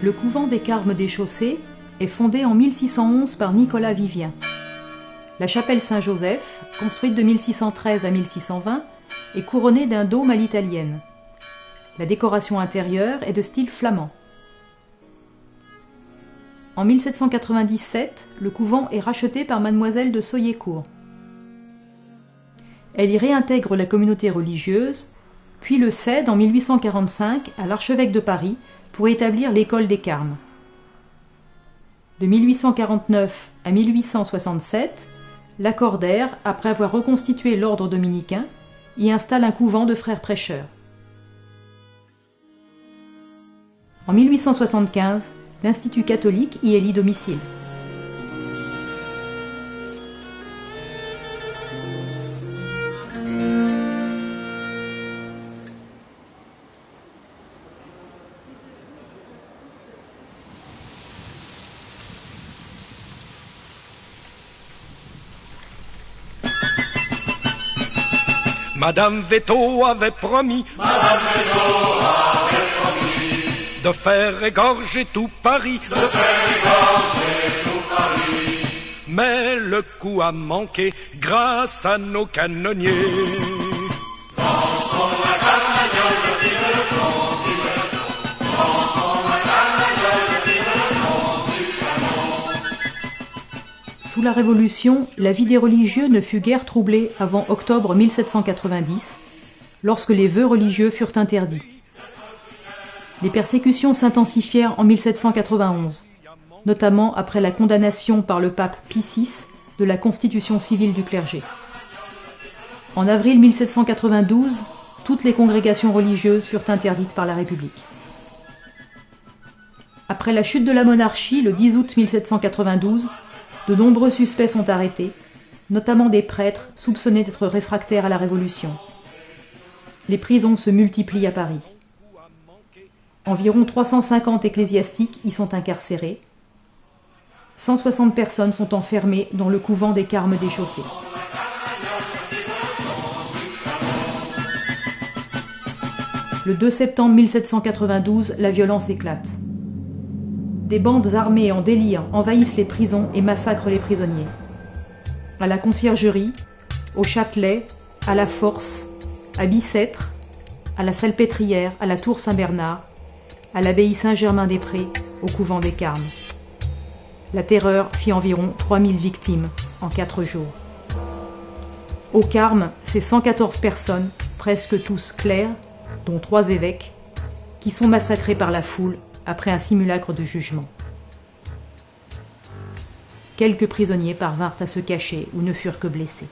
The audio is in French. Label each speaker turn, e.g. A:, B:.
A: Le couvent des Carmes des Chaussées est fondé en 1611 par Nicolas Vivien. La chapelle Saint-Joseph, construite de 1613 à 1620, est couronnée d'un dôme à l'italienne. La décoration intérieure est de style flamand. En 1797, le couvent est racheté par mademoiselle de Soyecourt. Elle y réintègre la communauté religieuse, puis le cède en 1845 à l'archevêque de Paris pour établir l'école des Carmes. De 1849 à 1867, Lacordaire, après avoir reconstitué l'ordre dominicain, y installe un couvent de frères prêcheurs. En 1875, l'Institut catholique y élit domicile.
B: Madame Veto avait promis, de faire égorger tout Paris, mais le coup a manqué grâce à nos canonniers.
A: Sous la Révolution, la vie des religieux ne fut guère troublée avant octobre 1790, lorsque les vœux religieux furent interdits. Les persécutions s'intensifièrent en 1791, notamment après la condamnation par le pape Pie VI de la constitution civile du clergé. En avril 1792, toutes les congrégations religieuses furent interdites par la République. Après la chute de la monarchie, le 10 août 1792, de nombreux suspects sont arrêtés, notamment des prêtres soupçonnés d'être réfractaires à la Révolution. Les prisons se multiplient à Paris. Environ 350 ecclésiastiques y sont incarcérés. 160 personnes sont enfermées dans le couvent des Carmes des Chaussées. Le 2 septembre 1792, la violence éclate. Des bandes armées en délire envahissent les prisons et massacrent les prisonniers. À la Conciergerie, au Châtelet, à la Force, à Bicêtre, à la Salpêtrière, à la Tour Saint-Bernard, à l'abbaye Saint-Germain-des-Prés, au couvent des Carmes. La terreur fit environ 3000 victimes en 4 jours. Aux Carmes, c'est 114 personnes, presque tous clercs, dont 3 évêques, qui sont massacrés par la foule après un simulacre de jugement. Quelques prisonniers parvinrent à se cacher ou ne furent que blessés.